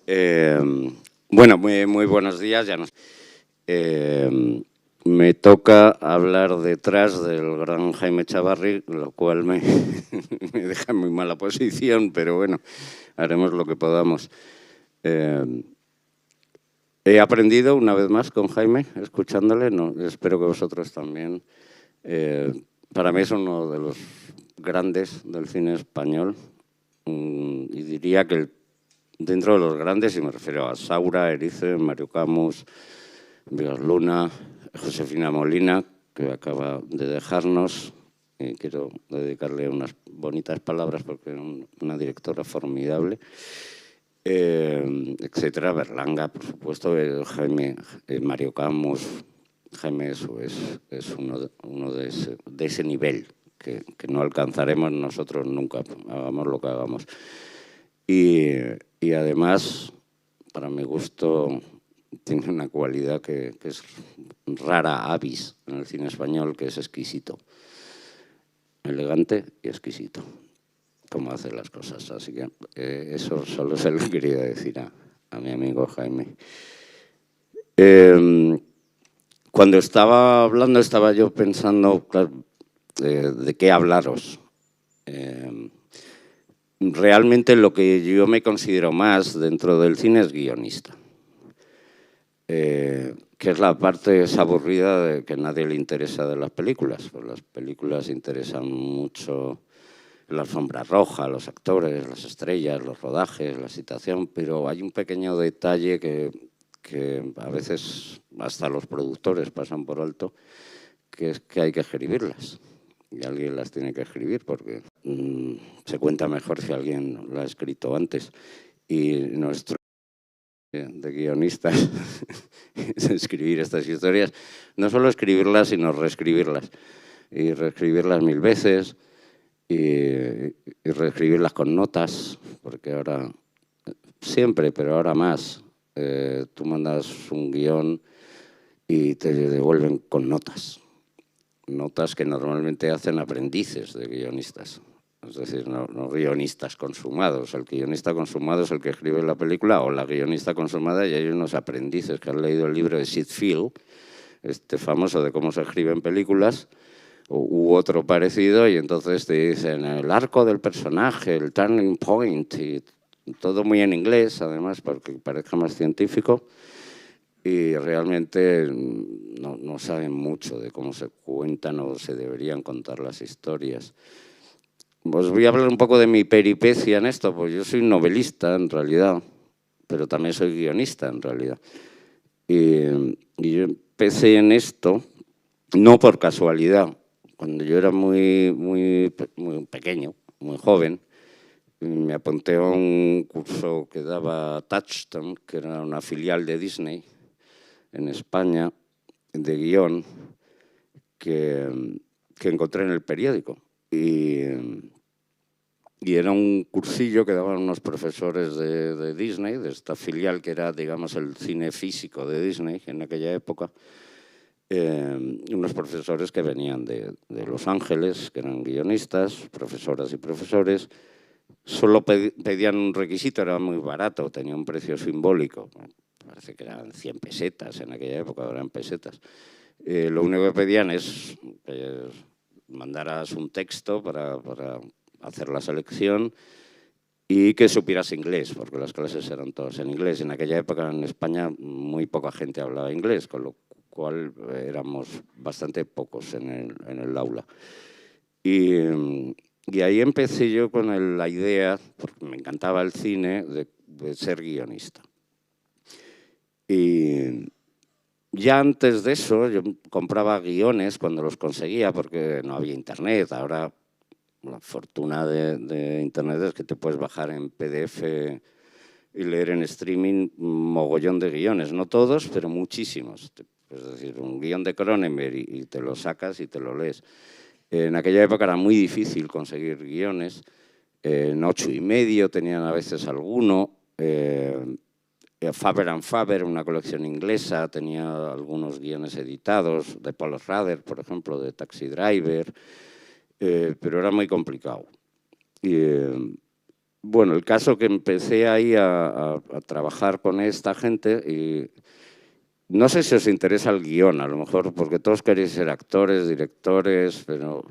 Eh, bueno, muy buenos días. Me toca hablar detrás del gran Jaime Chavarri, lo cual me, me deja en muy mala posición, pero bueno, haremos lo que podamos. He aprendido una vez más con Jaime, escuchándole, no, espero que vosotros también. Para mí es uno de los grandes del cine español y diría que dentro de los grandes, y me refiero a Saura, Erice, Mario Camus, Vigas Luna, Josefina Molina, que acaba de dejarnos. Quiero dedicarle unas bonitas palabras porque es una directora formidable. Etcétera, Berlanga, por supuesto, Jaime, Mario Camus. Jaime es uno de ese nivel que no alcanzaremos nosotros nunca, hagamos lo que hagamos. Y además, para mi gusto, tiene una cualidad que es rara avis en el cine español, que es exquisito. Elegante y exquisito, como hace las cosas. Así que eso solo se lo quería decir a mi amigo Jaime. Cuando estaba hablando, estaba yo pensando, claro, de qué hablaros. Realmente lo que yo me considero más dentro del cine es guionista. Que es la parte esa aburrida de que a nadie le interesa de las películas. Pues las películas interesan mucho la alfombra roja, los actores, las estrellas, los rodajes, la situación, pero hay un pequeño detalle que a veces hasta los productores pasan por alto, que es que hay que escribirlas. Y alguien las tiene que escribir porque se cuenta mejor si alguien lo ha escrito antes. Y nuestro de guionistas es escribir estas historias, no solo escribirlas, sino reescribirlas. Y reescribirlas 1000 veces y reescribirlas con notas, porque ahora, siempre, pero ahora más, tú mandas un guión y te devuelven con notas. Notas que normalmente hacen aprendices de guionistas. Es decir, no guionistas consumados. El guionista consumado es el que escribe la película, o la guionista consumada, y hay unos aprendices que han leído el libro de Sid Field, este famoso de cómo se escriben películas, u otro parecido, y entonces te dicen el arco del personaje, el turning point, y todo muy en inglés, además, porque parezca más científico. Y realmente no saben mucho de cómo se cuentan o se deberían contar las historias. Os voy a hablar un poco de mi peripecia en esto, pues yo soy novelista en realidad, pero también soy guionista en realidad. Y yo empecé en esto no por casualidad. Cuando yo era muy pequeño, muy joven, me apunté a un curso que daba Touchstone, que era una filial de Disney en España, de guión, que encontré en el periódico. Y era un cursillo que daban unos profesores de Disney, de esta filial que era, digamos, el cine físico de Disney en aquella época. Unos profesores que venían de Los Ángeles, que eran guionistas, profesoras y profesores. Solo pedían un requisito, era muy barato, tenía un precio simbólico. Parece que eran 100 pesetas en aquella época, ahora eran pesetas. Lo único que pedían es que mandaras un texto para hacer la selección y que supieras inglés, porque las clases eran todas en inglés. En aquella época en España muy poca gente hablaba inglés, con lo cual éramos bastante pocos en el aula. Y ahí empecé yo con la idea, porque me encantaba el cine, de ser guionista. Y ya antes de eso, yo compraba guiones cuando los conseguía, porque no había internet. Ahora la fortuna de internet es que te puedes bajar en PDF y leer en streaming un mogollón de guiones. No todos, pero muchísimos. Es decir, un guión de Cronenberg y te lo sacas y te lo lees. En aquella época era muy difícil conseguir guiones. En 8,5 tenían a veces alguno. Faber and Faber, una colección inglesa, tenía algunos guiones editados, de Paul Schrader, por ejemplo, de Taxi Driver, pero era muy complicado. Bueno, el caso que empecé ahí a trabajar con esta gente y no sé si os interesa el guión, a lo mejor, porque todos queréis ser actores, directores, pero...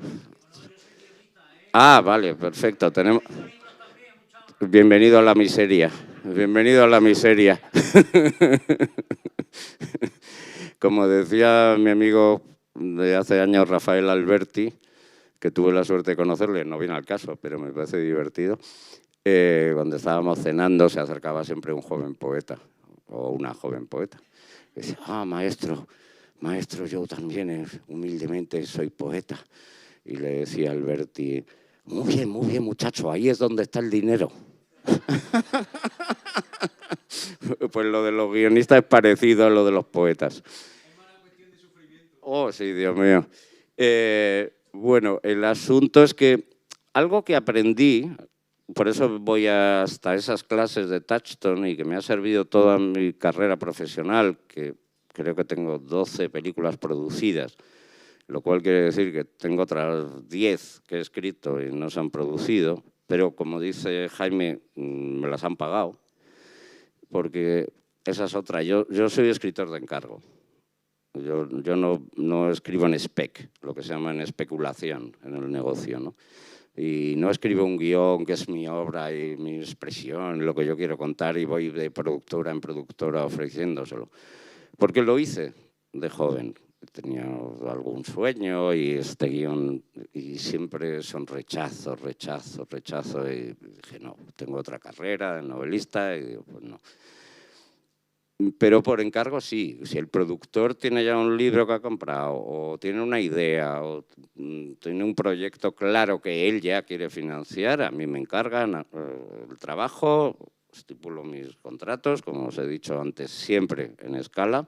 Ah, vale, perfecto. Tenemos... Bienvenido a la miseria. Bienvenido a la miseria. Como decía mi amigo de hace años, Rafael Alberti, que tuve la suerte de conocerle, no viene al caso, pero me parece divertido, cuando estábamos cenando se acercaba siempre un joven poeta o una joven poeta. Y decía, maestro, maestro, yo también humildemente soy poeta. Y le decía Alberti, muy bien, muchacho, ahí es donde está el dinero. Pues lo de los guionistas es parecido a lo de los poetas. Oh, sí, Dios mío. Bueno, el asunto es que algo que aprendí, por eso voy hasta esas clases de Touchstone y que me ha servido toda mi carrera profesional, que creo que tengo 12 películas producidas, lo cual quiere decir que tengo otras 10 que he escrito y no se han producido, pero como dice Jaime, me las han pagado, porque esa es otra. Yo soy escritor de encargo. Yo no escribo en spec, lo que se llama en especulación en el negocio, ¿no? Y no escribo un guión que es mi obra y mi expresión, lo que yo quiero contar y voy de productora en productora ofreciéndoselo. Porque lo hice de joven. Tenía algún sueño y este guión, y siempre son rechazos. Y dije, no, tengo otra carrera de novelista y digo, pues no. Pero por encargo sí, si el productor tiene ya un libro que ha comprado o tiene una idea o tiene un proyecto claro que él ya quiere financiar, a mí me encargan el trabajo, estipulo mis contratos, como os he dicho antes, siempre en escala,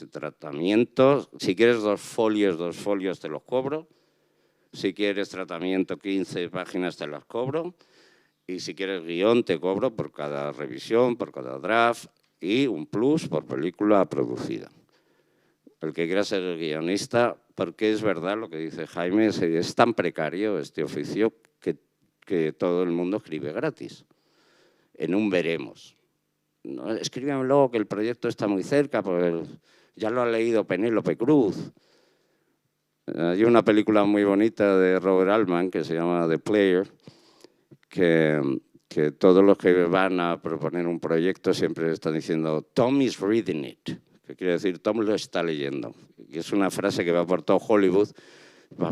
tratamientos, si quieres 2 folios te los cobro, si quieres tratamiento 15 páginas te las cobro y si quieres guión te cobro por cada revisión, por cada draft, y un plus por película producida. El que quiera ser guionista, porque es verdad lo que dice Jaime, es tan precario este oficio que todo el mundo escribe gratis, en un veremos. No, escríbeme luego que el proyecto está muy cerca, pues ya lo ha leído Penélope Cruz. Hay una película muy bonita de Robert Altman que se llama The Player, que todos los que van a proponer un proyecto siempre están diciendo Tom is reading it, que quiere decir Tom lo está leyendo. Y es una frase que va por todo Hollywood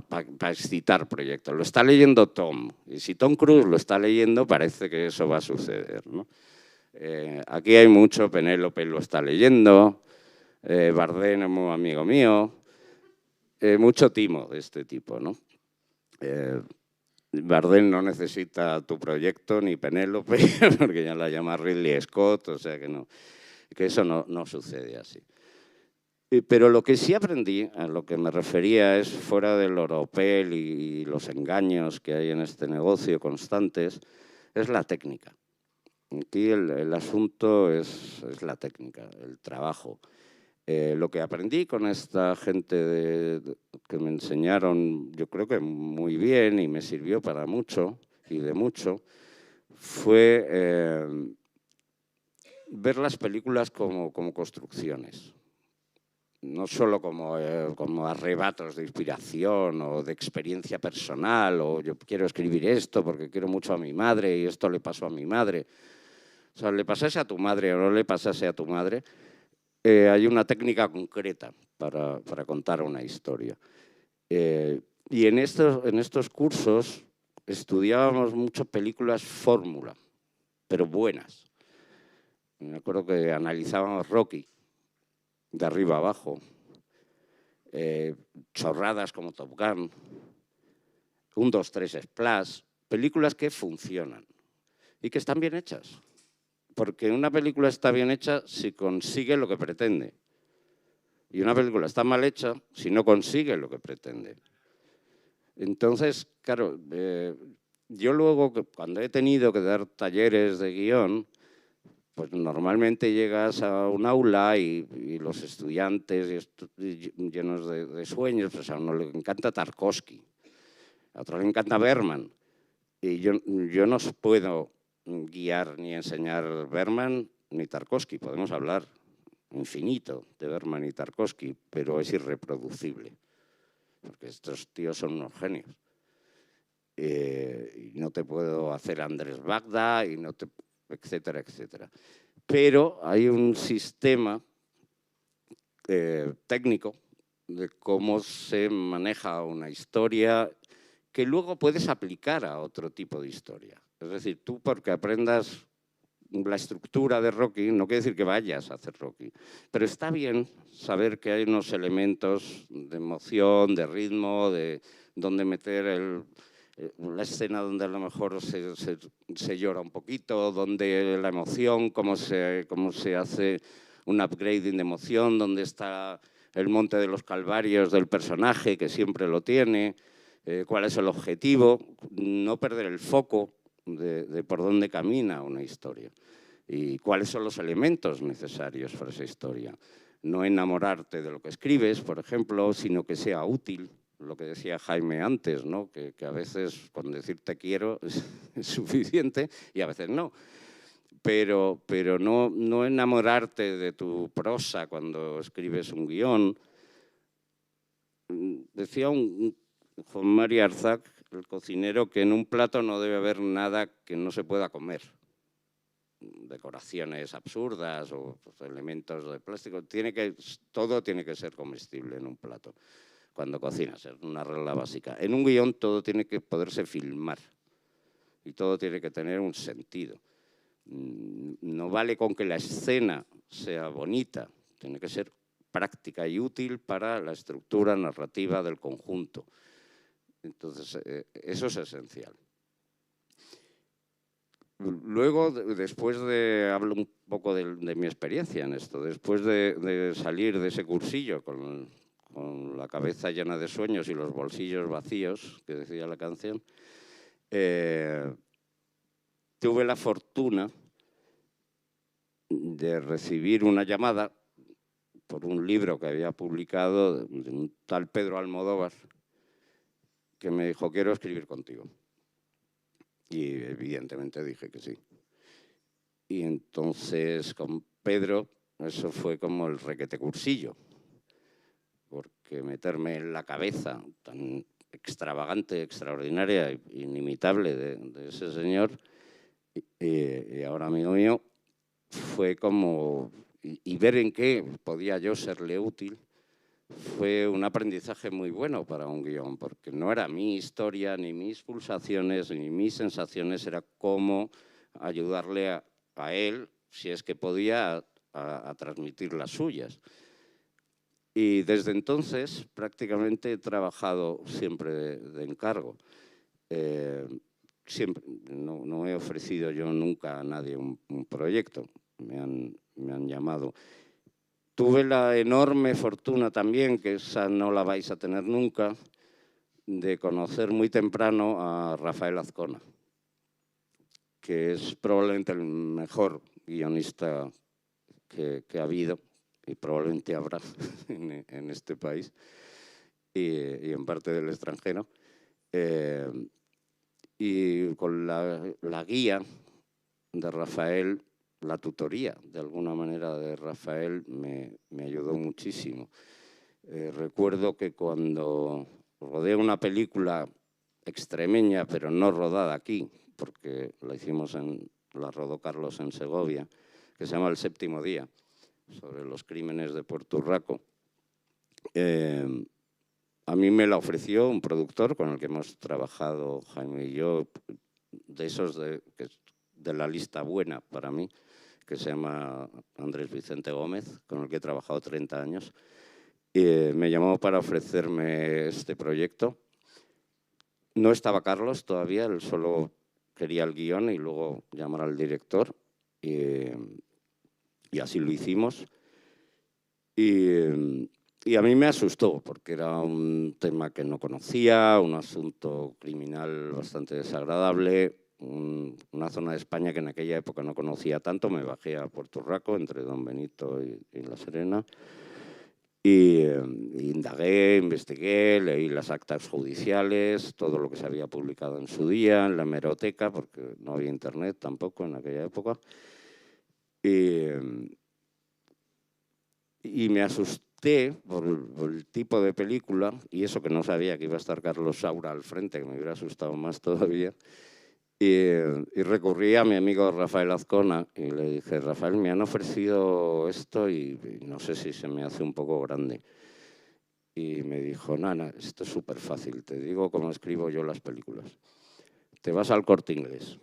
para excitar proyectos. Lo está leyendo Tom. Y si Tom Cruise lo está leyendo, parece que eso va a suceder, ¿no? Aquí hay mucho, Penélope lo está leyendo, Bardem es muy amigo mío, mucho timo de este tipo, ¿no? Bardem no necesita tu proyecto ni Penélope, porque ya la llama Ridley Scott, o sea que eso no sucede así. Pero lo que sí aprendí, a lo que me refería, es fuera del oropel y los engaños que hay en este negocio constantes, es la técnica. Aquí el asunto es la técnica, el trabajo. Lo que aprendí con esta gente que me enseñaron, yo creo que muy bien y me sirvió para mucho y de mucho, fue ver las películas como construcciones. No solo como arrebatos de inspiración o de experiencia personal, o yo quiero escribir esto porque quiero mucho a mi madre y esto le pasó a mi madre. O sea, le pasase a tu madre o no le pasase a tu madre, hay una técnica concreta para contar una historia. Y en estos cursos estudiábamos mucho películas fórmula, pero buenas. Me acuerdo que analizábamos Rocky, de arriba a abajo, chorradas como Top Gun, 1, 2, 3 Splash, películas que funcionan y que están bien hechas. Porque una película está bien hecha si consigue lo que pretende. Y una película está mal hecha si no consigue lo que pretende. Entonces, claro, yo luego, cuando he tenido que dar talleres de guión, pues normalmente llegas a un aula y los estudiantes llenos de sueños, pues a uno le encanta Tarkovsky, a otro le encanta Bergman. Y yo no puedo guiar ni enseñar Bergman ni Tarkovsky. Podemos hablar infinito de Bergman y Tarkovsky, pero es irreproducible, porque estos tíos son unos genios. Y no te puedo hacer Andrés Bagda, y no te, etcétera, etcétera. Pero hay un sistema técnico de cómo se maneja una historia que luego puedes aplicar a otro tipo de historia. Es decir, tú porque aprendas la estructura de Rocky, no quiere decir que vayas a hacer Rocky, pero está bien saber que hay unos elementos de emoción, de ritmo, de dónde meter la escena donde a lo mejor se llora un poquito, donde la emoción, cómo se hace un upgrading de emoción, dónde está el monte de los calvarios del personaje, que siempre lo tiene, cuál es el objetivo, no perder el foco de por dónde camina una historia y cuáles son los elementos necesarios para esa historia. No enamorarte de lo que escribes, por ejemplo, sino que sea útil, lo que decía Jaime antes, ¿no? que a veces con decir te quiero es suficiente y a veces no. Pero no enamorarte de tu prosa cuando escribes un guión. Decía Juan Mari Arzac, el cocinero, que en un plato no debe haber nada que no se pueda comer. Decoraciones absurdas o pues, elementos de plástico. Todo tiene que ser comestible en un plato cuando cocinas, es una regla básica. En un guión todo tiene que poderse filmar y todo tiene que tener un sentido. No vale con que la escena sea bonita, tiene que ser práctica y útil para la estructura narrativa del conjunto. Entonces, eso es esencial. Luego, hablo un poco de mi experiencia en esto, después de salir de ese cursillo con la cabeza llena de sueños y los bolsillos vacíos, que decía la canción, tuve la fortuna de recibir una llamada por un libro que había publicado de un tal Pedro Almodóvar, que me dijo, quiero escribir contigo. Y evidentemente dije que sí. Y entonces con Pedro eso fue como el requete cursillo, porque meterme en la cabeza tan extravagante, extraordinaria e inimitable de ese señor, y ahora amigo mío, fue como, y ver en qué podía yo serle útil, fue un aprendizaje muy bueno para un guión, porque no era mi historia, ni mis pulsaciones, ni mis sensaciones, era cómo ayudarle a él, si es que podía, a transmitir las suyas. Y desde entonces prácticamente he trabajado siempre de encargo. Siempre, no he ofrecido yo nunca a nadie un proyecto, me han llamado. Tuve la enorme fortuna también, que esa no la vais a tener nunca, de conocer muy temprano a Rafael Azcona, que es probablemente el mejor guionista que ha habido y probablemente habrá en este país y en parte del extranjero. Y con la guía de Rafael, la tutoría de alguna manera de Rafael me ayudó muchísimo. Recuerdo que cuando rodé una película extremeña, pero no rodada aquí, porque la rodó Carlos en Segovia, que se llama El séptimo día, sobre los crímenes de Puerto Urraco. A mí me la ofreció un productor con el que hemos trabajado Jaime y yo, de esos de la lista buena para mí, que se llama Andrés Vicente Gómez, con el que he trabajado 30 años. Me llamó para ofrecerme este proyecto. No estaba Carlos todavía, él solo quería el guión y luego llamar al director. Y así lo hicimos. Y a mí me asustó, porque era un tema que no conocía, un asunto criminal bastante desagradable, una zona de España que en aquella época no conocía tanto. Me bajé a Puerto Urraco, entre Don Benito y La Serena. Y indagué, investigué, leí las actas judiciales, todo lo que se había publicado en su día, en la hemeroteca, porque no había internet tampoco en aquella época. Y me asusté por el tipo de película, y eso que no sabía que iba a estar Carlos Saura al frente, que me hubiera asustado más todavía. Y recurrí a mi amigo Rafael Azcona y le dije, Rafael, me han ofrecido esto y no sé si se me hace un poco grande. Y me dijo, Nana, esto es súper fácil, te digo cómo escribo yo las películas. Te vas al Corte Inglés.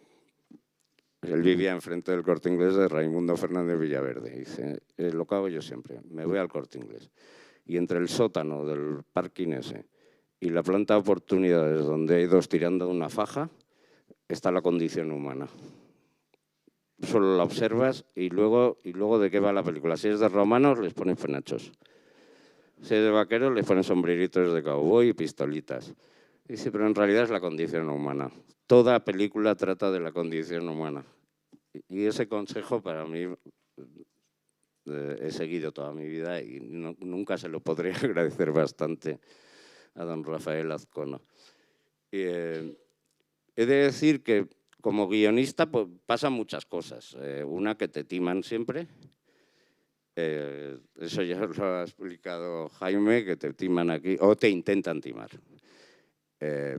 Él vivía enfrente del Corte Inglés de Raimundo Fernández Villaverde. Y dice, lo que hago yo siempre, me voy al Corte Inglés. Y entre el sótano del parking ese y la planta de oportunidades donde hay dos tirando una faja, está la condición humana. Solo la observas y luego ¿de qué va la película? Si es de romanos, les pones penachos. Si es de vaqueros, les pones sombreritos de cowboy y pistolitas. Dice, pero en realidad es la condición humana. Toda película trata de la condición humana. Y ese consejo para mí he seguido toda mi vida y nunca se lo podré agradecer bastante a don Rafael Azcona. He de decir que como guionista pues, pasan muchas cosas. Una que te timan siempre. Eso ya lo ha explicado Jaime, que te timan aquí o te intentan timar.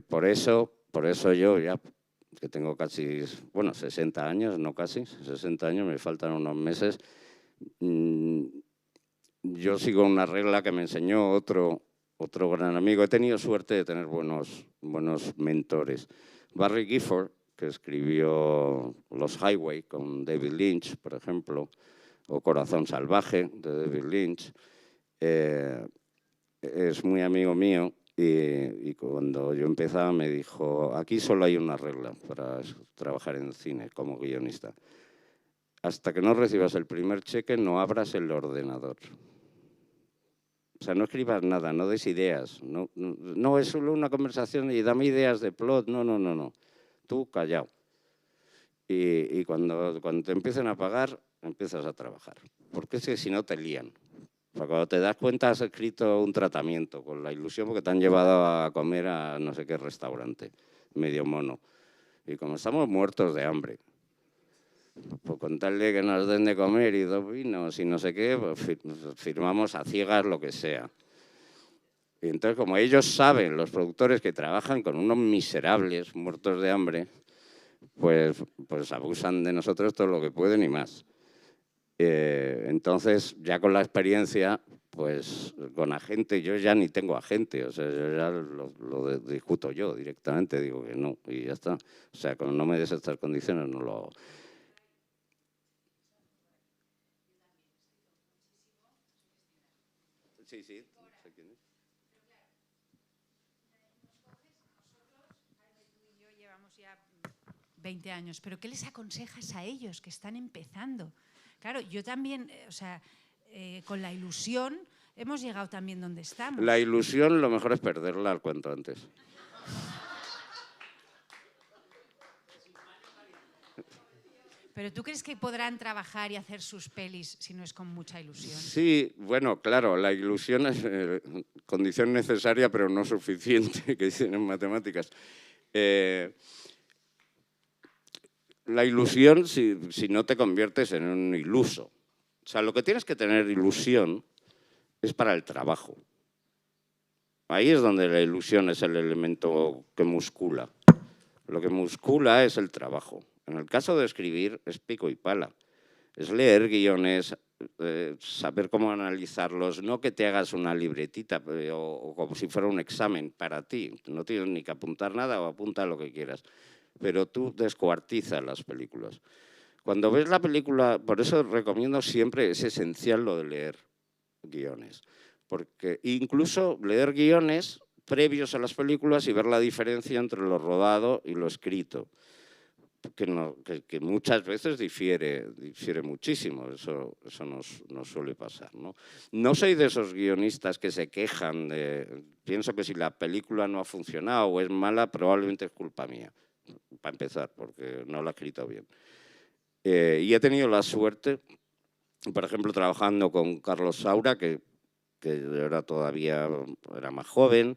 Por eso yo ya que tengo casi, bueno, 60 años, no casi, 60 años, me faltan unos meses, yo sigo una regla que me enseñó otro gran amigo. He tenido suerte de tener buenos mentores. Barry Gifford, que escribió Los Highway con David Lynch, por ejemplo, o Corazón Salvaje, de David Lynch, es muy amigo mío y cuando yo empezaba me dijo, aquí solo hay una regla para trabajar en cine como guionista. Hasta que no recibas el primer cheque no abras el ordenador. O sea, no escribas nada, no des ideas. No es solo una conversación y dame ideas de plot. No. Tú callado. Y cuando te empiecen a pagar, empiezas a trabajar. Porque es que si no te lían. O sea, cuando te das cuenta has escrito un tratamiento con la ilusión porque te han llevado a comer a no sé qué restaurante, medio mono. Y como estamos muertos de hambre, por contarle que nos den de comer y 2 vinos y no sé qué, pues firmamos a ciegas lo que sea. Y entonces, como ellos saben, los productores que trabajan con unos miserables muertos de hambre, pues abusan de nosotros todo lo que pueden y más. Entonces, ya con la experiencia, pues con agente, yo ya ni tengo agente, o sea, yo ya lo discuto yo directamente, digo que no, y ya está. O sea, como no me des estas condiciones, no lo hago. Sí, sé quién es. 20 años, pero ¿qué les aconsejas a ellos que están empezando? Claro, yo también, o sea, con la ilusión hemos llegado también donde estamos. La ilusión lo mejor es perderla al cuanto antes. ¿Pero tú crees que podrán trabajar y hacer sus pelis si no es con mucha ilusión? Sí, bueno, claro, la ilusión es condición necesaria pero no suficiente, que dicen en matemáticas. La ilusión si no te conviertes en un iluso. O sea, lo que tienes que tener ilusión es para el trabajo. Ahí es donde la ilusión es el elemento que muscula. Lo que muscula es el trabajo. En el caso de escribir es pico y pala. Es leer guiones, saber cómo analizarlos, no que te hagas una libretita o como si fuera un examen para ti. No tienes ni que apuntar nada o apunta lo que quieras. Pero tú descuartizas las películas. Cuando ves la película, por eso recomiendo siempre, es esencial lo de leer guiones. Porque incluso leer guiones previos a las películas y ver la diferencia entre lo rodado y lo escrito. Que muchas veces difiere muchísimo, eso nos suele pasar. No soy de esos guionistas que se quejan pienso que si la película no ha funcionado o es mala, probablemente es culpa mía, para empezar, porque no la he escrito bien. Y he tenido la suerte, por ejemplo, trabajando con Carlos Saura, que que yo era más joven,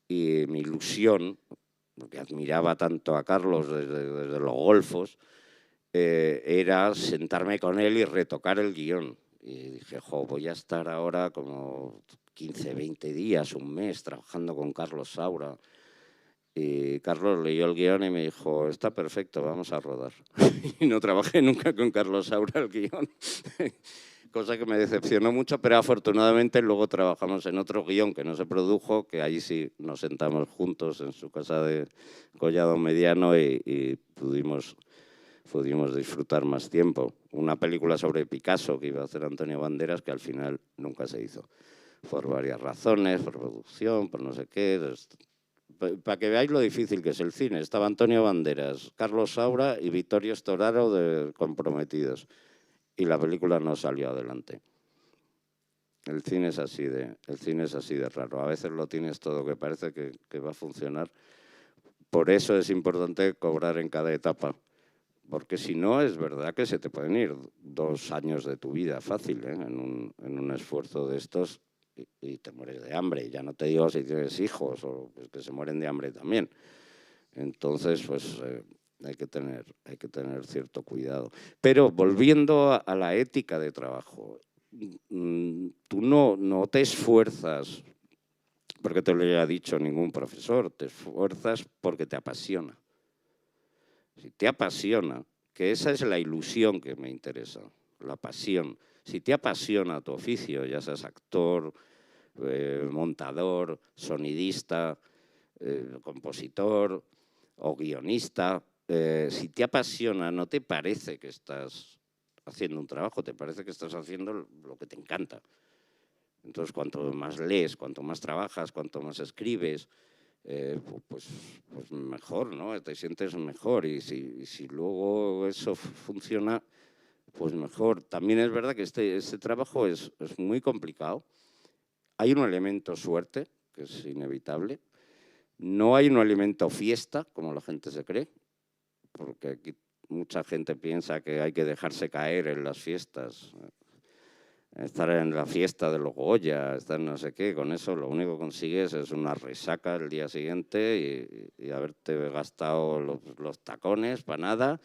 y mi ilusión, porque admiraba tanto a Carlos desde los golfos, era sentarme con él y retocar el guión. Y dije, jo, voy a estar ahora como 15, 20 días, un mes, trabajando con Carlos Saura. Y Carlos leyó el guión y me dijo, está perfecto, vamos a rodar. Y no trabajé nunca con Carlos Saura el guión, cosa que me decepcionó mucho, pero afortunadamente luego trabajamos en otro guión que no se produjo, que ahí sí nos sentamos juntos en su casa de Collado Mediano y pudimos disfrutar más tiempo. Una película sobre Picasso que iba a hacer Antonio Banderas, que al final nunca se hizo, por varias razones, por producción, por no sé qué. Para que veáis lo difícil que es el cine. Estaba Antonio Banderas, Carlos Saura y Vittorio Storaro de Comprometidos. Y la película no salió adelante. El cine es así de raro. A veces lo tienes todo que parece que va a funcionar. Por eso es importante cobrar en cada etapa. Porque si no, es verdad que se te pueden ir 2 años de tu vida fácil, ¿eh? en un esfuerzo de estos y te mueres de hambre. Ya no te digo si tienes hijos o pues, que se mueren de hambre también. Entonces, pues hay que tener cierto cuidado. Pero volviendo a la ética de trabajo, tú no te esfuerzas porque te lo haya dicho ningún profesor, te esfuerzas porque te apasiona. Si te apasiona, que esa es la ilusión que me interesa, la pasión. Si te apasiona tu oficio, ya seas actor, montador, sonidista, compositor o guionista, si te apasiona, no te parece que estás haciendo un trabajo, te parece que estás haciendo lo que te encanta. Entonces, cuanto más lees, cuanto más trabajas, cuanto más escribes, pues mejor, ¿no? Te sientes mejor y si luego eso funciona, pues mejor. También es verdad que este trabajo es muy complicado. Hay un elemento suerte, que es inevitable. No hay un elemento fiesta, como la gente se cree, porque aquí mucha gente piensa que hay que dejarse caer en las fiestas. Estar en la fiesta de los Goya, estar no sé qué, con eso lo único que consigues es una resaca el día siguiente y haberte gastado los tacones para nada.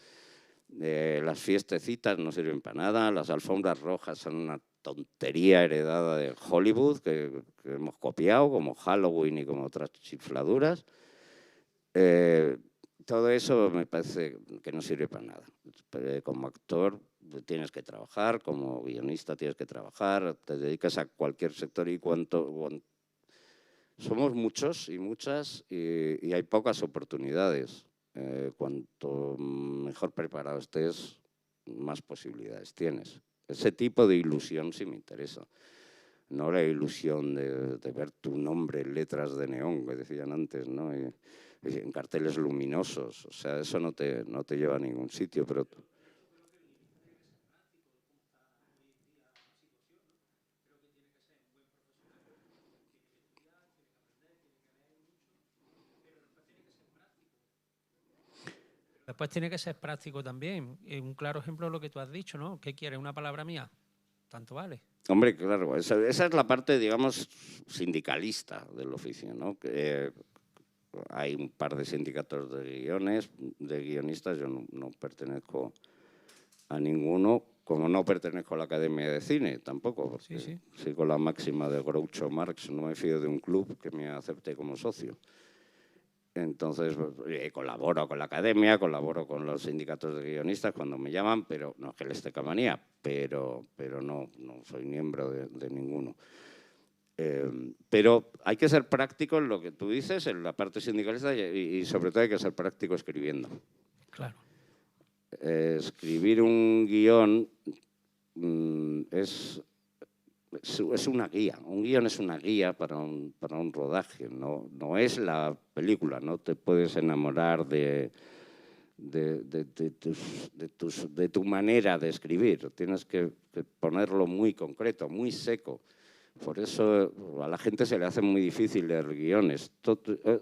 Las fiestecitas no sirven para nada, las alfombras rojas son una tontería heredada de Hollywood que hemos copiado, como Halloween y como otras chifladuras. Todo eso me parece que no sirve para nada. Como actor tienes que trabajar, como guionista tienes que trabajar, te dedicas a cualquier sector y somos muchos y muchas y hay pocas oportunidades. Cuanto mejor preparado estés, más posibilidades tienes. Ese tipo de ilusión sí me interesa. No la ilusión de ver tu nombre en letras de neón, que decían antes, ¿no? Y en carteles luminosos. O sea, eso no te lleva a ningún sitio. Pero después tiene que ser práctico también. Un claro ejemplo es lo que tú has dicho, ¿no? ¿Qué quieres? ¿Una palabra mía? Tanto vale. Hombre, claro, esa es la parte, digamos, sindicalista del oficio, ¿no? Hay un par de sindicatos de guionistas, yo no pertenezco a ninguno, como no pertenezco a la Academia de Cine tampoco, porque sigo la máxima de Groucho Marx, no me fío de un club que me acepte como socio. Entonces, colaboro con la academia, colaboro con los sindicatos de guionistas cuando me llaman, pero no es que les tenga manía, pero no soy miembro de ninguno. Pero hay que ser práctico en lo que tú dices, en la parte sindicalista y sobre todo hay que ser práctico escribiendo. Claro. Escribir un guión es una guía. Un guión es una guía para un rodaje, no es la película. No te puedes enamorar de tu manera de escribir. Tienes que ponerlo muy concreto, muy seco. Por eso a la gente se le hace muy difícil leer guiones.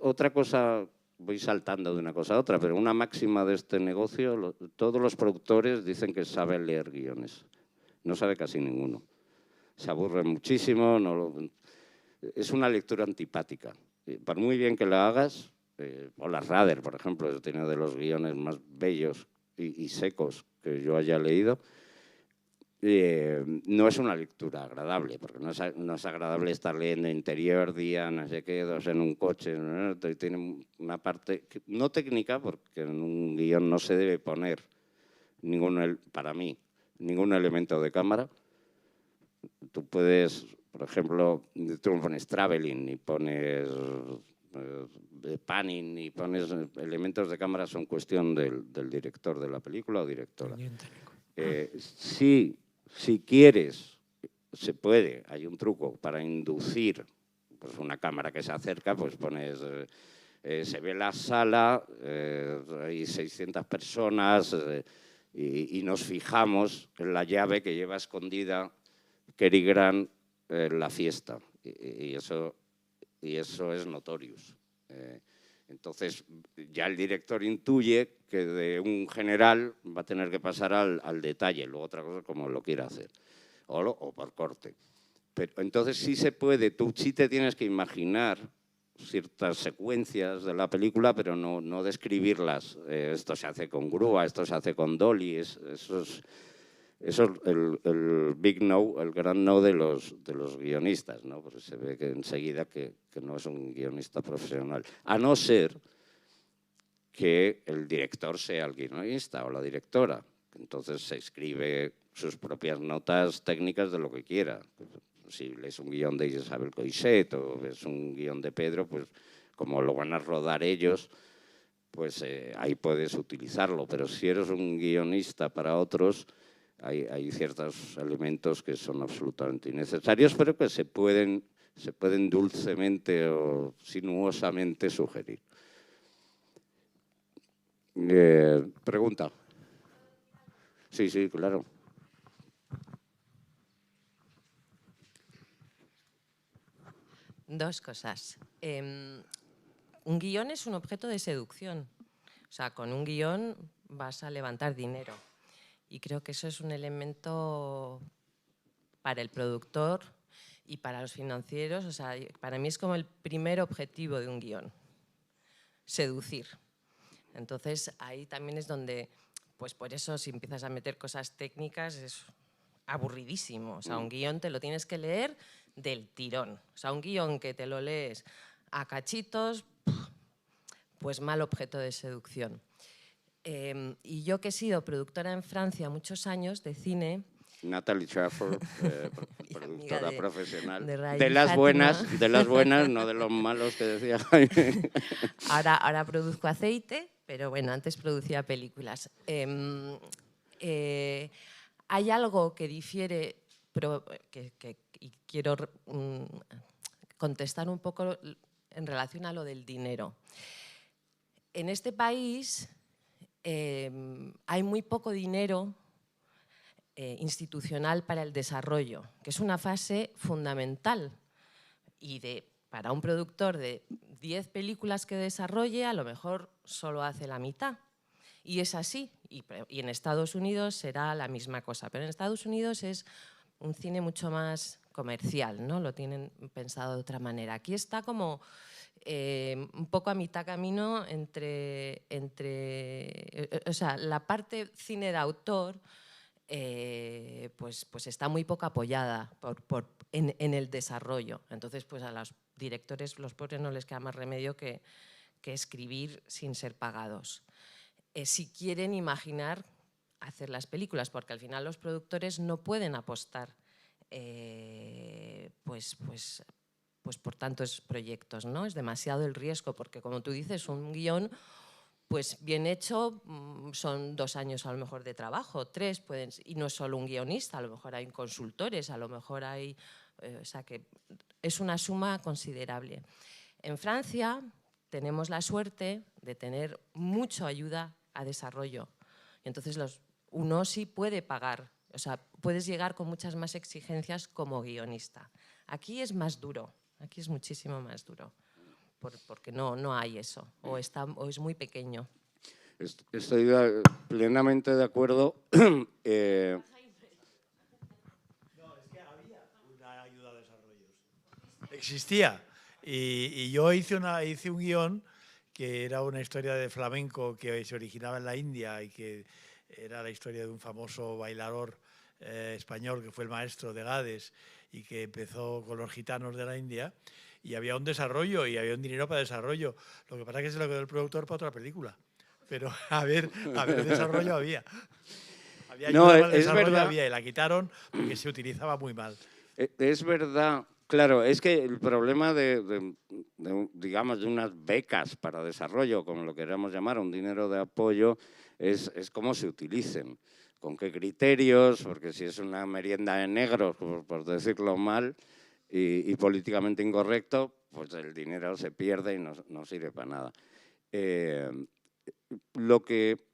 Otra cosa, voy saltando de una cosa a otra, pero una máxima de este negocio, todos los productores dicen que saben leer guiones. No sabe casi ninguno. se aburre muchísimo, es una lectura antipática. Por muy bien que la hagas, o la Rader, por ejemplo, tiene de los guiones más bellos y secos que yo haya leído, no es una lectura agradable, porque no es agradable estar leyendo interior, día, no sé qué, dos en un coche, ¿no? Tiene una parte, no técnica, porque en un guión no se debe poner, para mí, ningún elemento de cámara. Tú puedes, por ejemplo, tú pones traveling y pones panning y pones elementos de cámara, son cuestión del director de la película o directora. Si quieres, se puede, hay un truco para inducir pues una cámara que se acerca, pues pones, se ve la sala, hay 600 personas y nos fijamos en la llave que lleva escondida Cary Grant en la fiesta, y eso es notorious. Entonces ya el director intuye que de un general va a tener que pasar al detalle, luego otra cosa como lo quiera hacer, o por corte. Pero entonces sí se puede, tú sí te tienes que imaginar ciertas secuencias de la película, pero no describirlas. Esto se hace con grúa, esto se hace con dolly, eso es el big no, el gran no de los guionistas, ¿no? Porque se ve que enseguida que no es un guionista profesional. A no ser que el director sea el guionista o la directora. Entonces se escribe sus propias notas técnicas de lo que quiera. Si lees un guión de Isabel Coixet o ves un guión de Pedro, pues como lo van a rodar ellos, pues ahí puedes utilizarlo. Pero si eres un guionista para otros, hay ciertos elementos que son absolutamente innecesarios, pero que se pueden dulcemente o sinuosamente sugerir. Pregunta. Sí, claro. Dos cosas. Un guión es un objeto de seducción. O sea, con un guión vas a levantar dinero. Y creo que eso es un elemento para el productor y para los financieros. O sea, para mí es como el primer objetivo de un guión, seducir. Entonces, ahí también es donde, pues por eso, si empiezas a meter cosas técnicas, es aburridísimo. O sea, un guión te lo tienes que leer del tirón. O sea, un guión que te lo lees a cachitos, pues mal objeto de seducción. Y yo que he sido productora en Francia muchos años de cine... Natalie Chafford, productora profesional. De las buenas, no de los malos que decía Jaime. Ahora produzco aceite, pero bueno, antes producía películas. Hay algo que difiere, pero y quiero contestar un poco en relación a lo del dinero. En este país hay muy poco dinero institucional para el desarrollo, que es una fase fundamental. Y para un productor de 10 películas que desarrolle, a lo mejor solo hace la mitad. Y es así. Y en Estados Unidos será la misma cosa. Pero en Estados Unidos es un cine mucho más comercial, ¿no? Lo tienen pensado de otra manera. Aquí está como un poco a mitad camino entre o sea, la parte cine de autor pues está muy poco apoyada en el desarrollo. Entonces, pues a los directores, los pobres, no les queda más remedio que escribir sin ser pagados. Si quieren imaginar hacer las películas, porque al final los productores no pueden apostar pues por tantos proyectos, ¿no? Es demasiado el riesgo, porque como tú dices, un guión pues bien hecho son 2 años a lo mejor de trabajo, 3 pueden, y no es solo un guionista, a lo mejor hay consultores, a lo mejor hay, o sea que es una suma considerable. En Francia tenemos la suerte de tener mucha ayuda a desarrollo, entonces uno sí puede pagar, o sea, puedes llegar con muchas más exigencias como guionista. Aquí es más duro, aquí es muchísimo más duro. Porque no hay eso, o es muy pequeño. Estoy plenamente de acuerdo. la ayuda a desarrollos. Existía. Y yo hice un guión que era una historia de flamenco que se originaba en la India y que era la historia de un famoso bailador español que fue el maestro de Gades y que empezó con los gitanos de la India, y había un desarrollo y había un dinero para desarrollo. Lo que pasa es que se lo quedó el productor para otra película. Pero a ver desarrollo había. Había ayuda para el desarrollo, había, y la quitaron porque se utilizaba muy mal. Es verdad. Claro, es que el problema digamos, de unas becas para desarrollo, como lo queramos llamar, un dinero de apoyo, es cómo se utilicen, con qué criterios, porque si es una merienda de negros, por decirlo mal, y políticamente incorrecto, pues el dinero se pierde y no sirve para nada. Lo que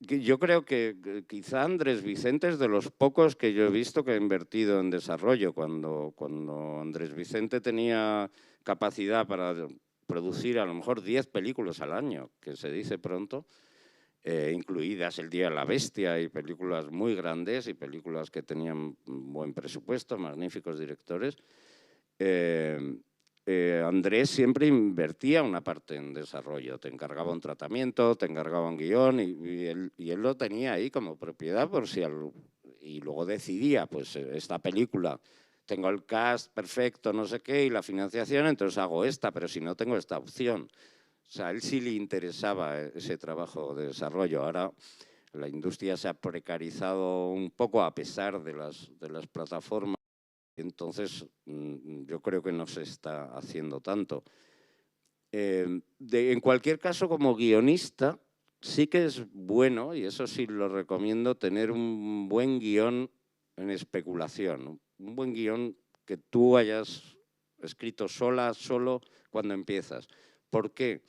yo creo que quizá Andrés Vicente es de los pocos que yo he visto que ha invertido en desarrollo. Cuando Andrés Vicente tenía capacidad para producir a lo mejor 10 películas al año, que se dice pronto, incluidas El Día de la Bestia y películas muy grandes y películas que tenían buen presupuesto, magníficos directores, Andrés siempre invertía una parte en desarrollo, te encargaba un tratamiento, te encargaba un guión y él lo tenía ahí como propiedad por si y luego decidía, pues esta película, tengo el cast perfecto, no sé qué, y la financiación, entonces hago esta, pero si no tengo esta opción. O sea, a él sí le interesaba ese trabajo de desarrollo. Ahora la industria se ha precarizado un poco a pesar de las plataformas. Entonces, yo creo que no se está haciendo tanto. En cualquier caso, como guionista, sí que es bueno, y eso sí lo recomiendo, tener un buen guión en especulación. Un buen guión que tú hayas escrito solo, cuando empiezas. ¿Por qué?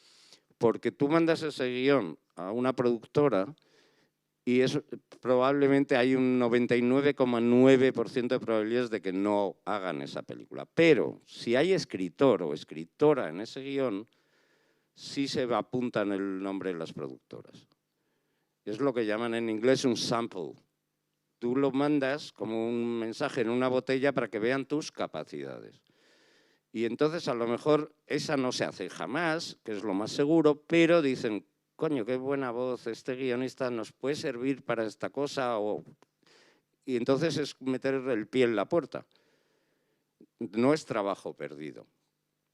Porque tú mandas ese guión a una productora y probablemente hay un 99,9% de probabilidades de que no hagan esa película. Pero si hay escritor o escritora en ese guión, sí se apuntan el nombre de las productoras. Es lo que llaman en inglés un sample. Tú lo mandas como un mensaje en una botella para que vean tus capacidades. Y entonces a lo mejor esa no se hace jamás, que es lo más seguro, pero dicen, coño, qué buena voz, este guionista nos puede servir para esta cosa. Y entonces es meter el pie en la puerta. No es trabajo perdido.